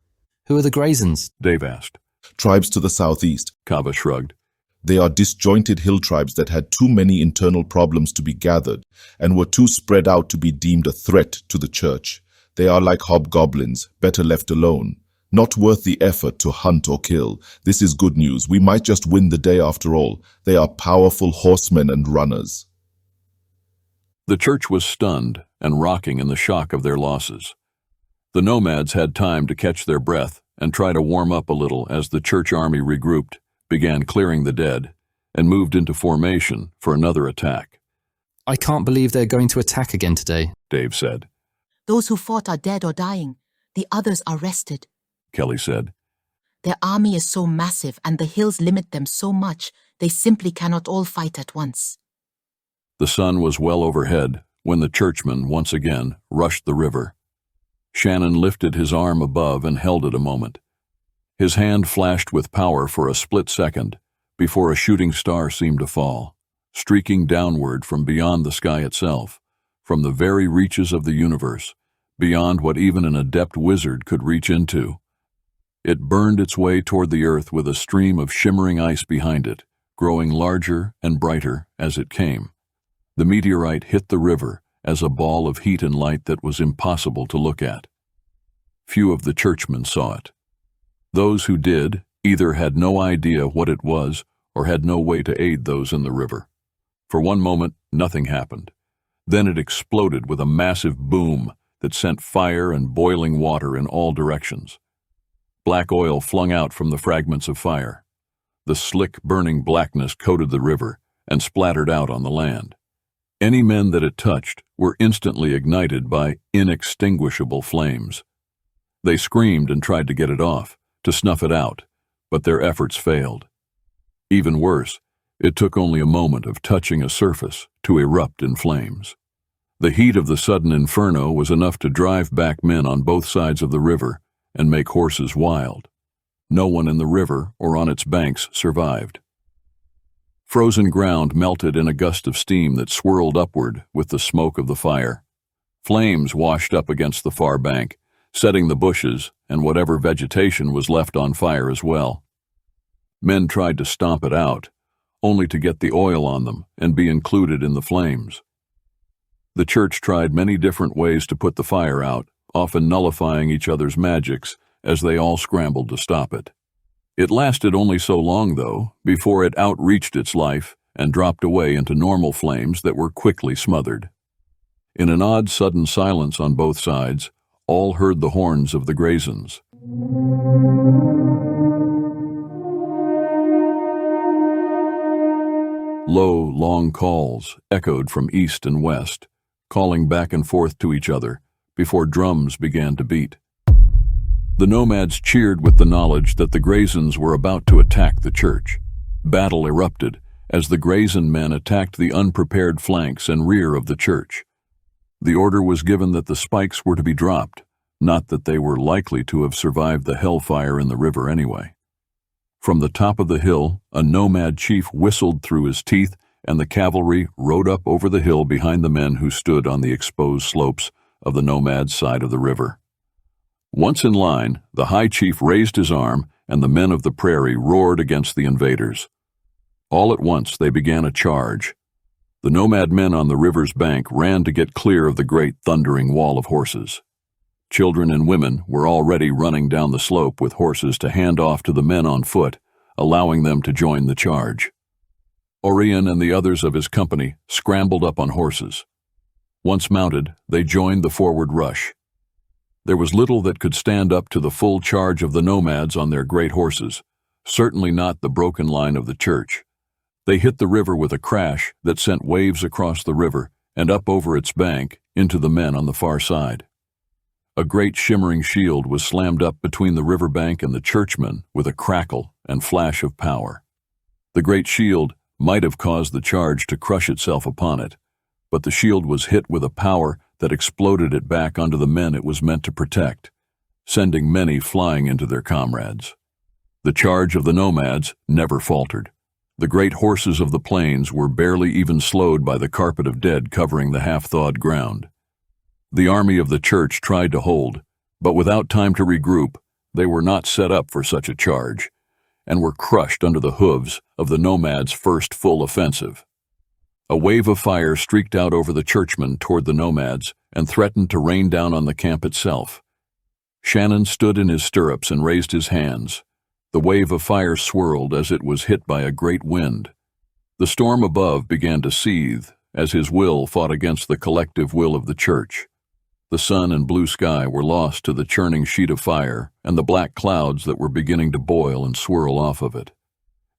Who are the Graysons? Dave asked. Tribes to the southeast. Kava shrugged. They are disjointed hill tribes that had too many internal problems to be gathered and were too spread out to be deemed a threat to the church. They are like hobgoblins, better left alone. Not worth the effort to hunt or kill. This is good news. We might just win the day after all. They are powerful horsemen and runners. The church was stunned and rocking in the shock of their losses. The nomads had time to catch their breath and try to warm up a little as the church army regrouped, began clearing the dead, and moved into formation for another attack. I can't believe they're going to attack again today, Dave said. Those who fought are dead or dying. The others are rested, Kelly said. Their army is so massive and the hills limit them so much, they simply cannot all fight at once. The sun was well overhead when the churchmen once again rushed the river. Shannon lifted his arm above and held it a moment. His hand flashed with power for a split second before a shooting star seemed to fall, streaking downward from beyond the sky itself, from the very reaches of the universe, beyond what even an adept wizard could reach into. It burned its way toward the earth with a stream of shimmering ice behind it, growing larger and brighter as it came. The meteorite hit the river as a ball of heat and light that was impossible to look at. Few of the churchmen saw it. Those who did either had no idea what it was or had no way to aid those in the river. For one moment, nothing happened. Then it exploded with a massive boom that sent fire and boiling water in all directions. Black oil flung out from the fragments of fire. The slick, burning blackness coated the river and splattered out on the land. Any men that it touched were instantly ignited by inextinguishable flames. They screamed and tried to get it off, to snuff it out, but their efforts failed. Even worse, it took only a moment of touching a surface to erupt in flames. The heat of the sudden inferno was enough to drive back men on both sides of the river and make horses wild. No one in the river or on its banks survived. Frozen ground melted in a gust of steam that swirled upward with the smoke of the fire. Flames washed up against the far bank, setting the bushes and whatever vegetation was left on fire as well. Men tried to stomp it out, only to get the oil on them and be included in the flames. The church tried many different ways to put the fire out, often nullifying each other's magics as they all scrambled to stop it. It lasted only so long, though, before it outreached its life and dropped away into normal flames that were quickly smothered. In an odd sudden silence on both sides, all heard the horns of the Graysons. Low, long calls echoed from east and west, calling back and forth to each other before drums began to beat. The nomads cheered with the knowledge that the Graysons were about to attack the church. Battle erupted as the Grayson men attacked the unprepared flanks and rear of the church. The order was given that the spikes were to be dropped, not that they were likely to have survived the hellfire in the river anyway. From the top of the hill, a nomad chief whistled through his teeth, and the cavalry rode up over the hill behind the men who stood on the exposed slopes of the nomad's side of the river. Once in line, the high chief raised his arm, and the men of the prairie roared against the invaders. All at once they began a charge. The nomad men on the river's bank ran to get clear of the great thundering wall of horses. Children and women were already running down the slope with horses to hand off to the men on foot, allowing them to join the charge. Oirion and the others of his company scrambled up on horses. Once mounted, they joined the forward rush. There was little that could stand up to the full charge of the nomads on their great horses, certainly not the broken line of the church. They hit the river with a crash that sent waves across the river and up over its bank into the men on the far side. A great shimmering shield was slammed up between the riverbank and the churchmen with a crackle and flash of power. The great shield might have caused the charge to crush itself upon it, but the shield was hit with a power that exploded it back onto the men it was meant to protect, sending many flying into their comrades. The charge of the nomads never faltered. The great horses of the plains were barely even slowed by the carpet of dead covering the half-thawed ground. The army of the church tried to hold, but without time to regroup, they were not set up for such a charge, and were crushed under the hooves of the nomads' first full offensive. A wave of fire streaked out over the churchmen toward the nomads and threatened to rain down on the camp itself. Shannon stood in his stirrups and raised his hands. The wave of fire swirled as it was hit by a great wind. The storm above began to seethe as his will fought against the collective will of the church. The sun and blue sky were lost to the churning sheet of fire and the black clouds that were beginning to boil and swirl off of it.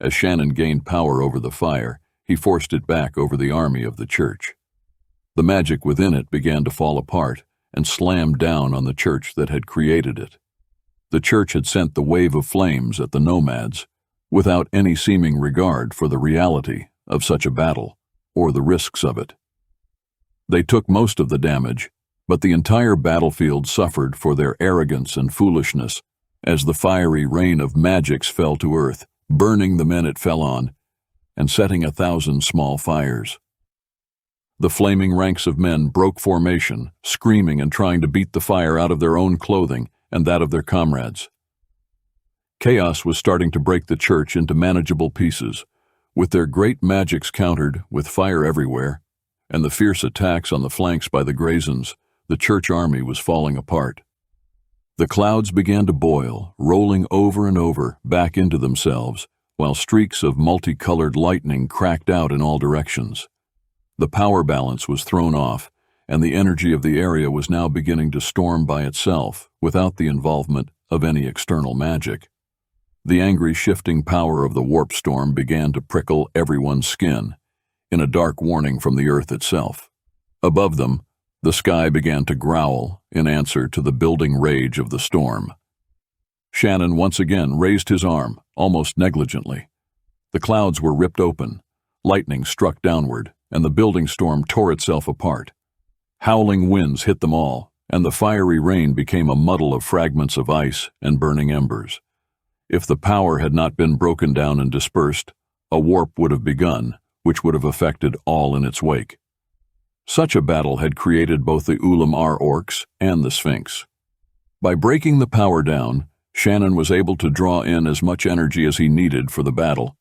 As Shannon gained power over the fire, he forced it back over the army of the church. The magic within it began to fall apart and slammed down on the church that had created it. The church had sent the wave of flames at the nomads, without any seeming regard for the reality of such a battle or the risks of it. They took most of the damage, but the entire battlefield suffered for their arrogance and foolishness as the fiery rain of magics fell to earth, burning the men it fell on, and setting 1,000 small fires. The flaming ranks of men broke formation, screaming and trying to beat the fire out of their own clothing and that of their comrades. Chaos was starting to break the church into manageable pieces, with their great magics countered with fire everywhere. and the fierce attacks on the flanks by the Grazens, the church army was falling apart. The clouds began to boil, rolling over and over back into themselves, while streaks of multicolored lightning cracked out in all directions. The power balance was thrown off, and the energy of the area was now beginning to storm by itself, without the involvement of any external magic. The angry shifting power of the warp storm began to prickle everyone's skin, in a dark warning from the earth itself. Above them, the sky began to growl in answer to the building rage of the storm. Shannon once again raised his arm, almost negligently. The clouds were ripped open, lightning struck downward, and the building storm tore itself apart. Howling winds hit them all, and the fiery rain became a muddle of fragments of ice and burning embers. If the power had not been broken down and dispersed, a warp would have begun, which would have affected all in its wake. Such a battle had created both the Ulam-Ar orcs and the Sphinx. By breaking the power down, Shannon was able to draw in as much energy as he needed for the battle,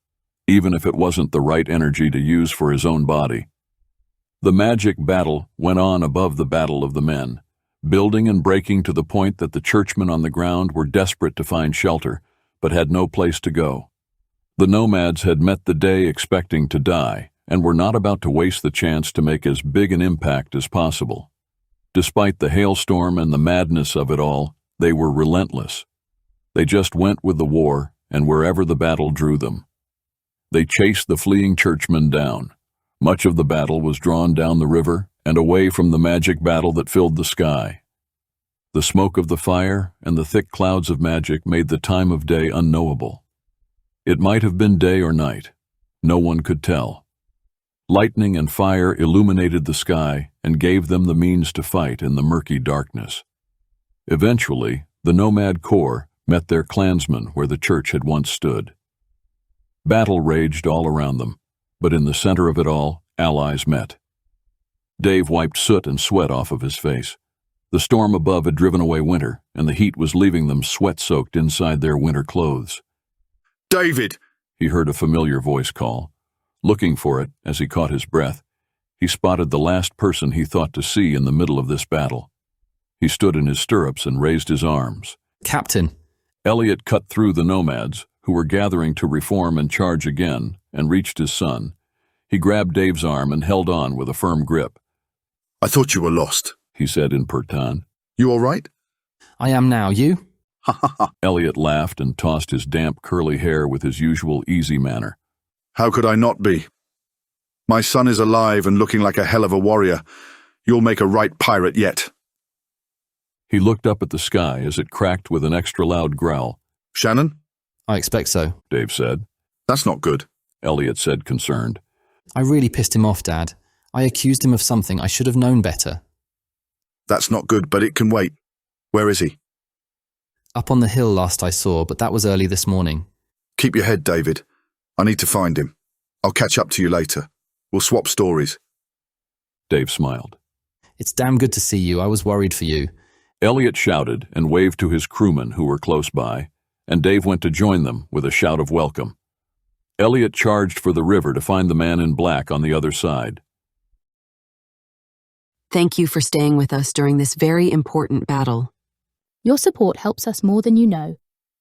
even if it wasn't the right energy to use for his own body. The magic battle went on above the battle of the men, building and breaking to the point that the churchmen on the ground were desperate to find shelter, but had no place to go. The nomads had met the day expecting to die, and were not about to waste the chance to make as big an impact as possible. Despite the hailstorm and the madness of it all, they were relentless. They just went with the war, and wherever the battle drew them. They chased the fleeing churchmen down. Much of the battle was drawn down the river and away from the magic battle that filled the sky. The smoke of the fire and the thick clouds of magic made the time of day unknowable. It might have been day or night. No one could tell. Lightning and fire illuminated the sky and gave them the means to fight in the murky darkness. Eventually, the nomad corps met their clansmen where the church had once stood. Battle raged all around them, but in the center of it all, allies met. Dave wiped soot and sweat off of his face. The storm above had driven away winter, and the heat was leaving them sweat-soaked inside their winter clothes. "David!" He heard a familiar voice call. Looking for it, as he caught his breath, he spotted the last person he thought to see in the middle of this battle. He stood in his stirrups and raised his arms. "Captain!" Elliot cut through the nomads, who were gathering to reform and charge again, and reached his son. He grabbed Dave's arm and held on with a firm grip. "I thought you were lost," he said in Pertan. "You all right?" "I am now. You?" Ha ha ha. Elliot laughed and tossed his damp curly hair with his usual easy manner. "How could I not be? My son is alive and looking like a hell of a warrior. You'll make a right pirate yet." He looked up at the sky as it cracked with an extra loud growl. "Shannon?" "I expect so," Dave said. "That's not good," Elliot said, concerned. "I really pissed him off, Dad. I accused him of something I should have known better." "That's not good, but it can wait. Where is he?" "Up on the hill last I saw, but that was early this morning." "Keep your head, David. I need to find him. I'll catch up to you later. We'll swap stories." Dave smiled. "It's damn good to see you. I was worried for you." Elliot shouted and waved to his crewmen who were close by, and Dave went to join them with a shout of welcome. Elliot charged for the river to find the man in black on the other side. Thank you for staying with us during this very important battle. Your support helps us more than you know.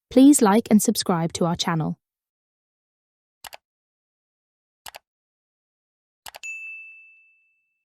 Please like and subscribe to our channel.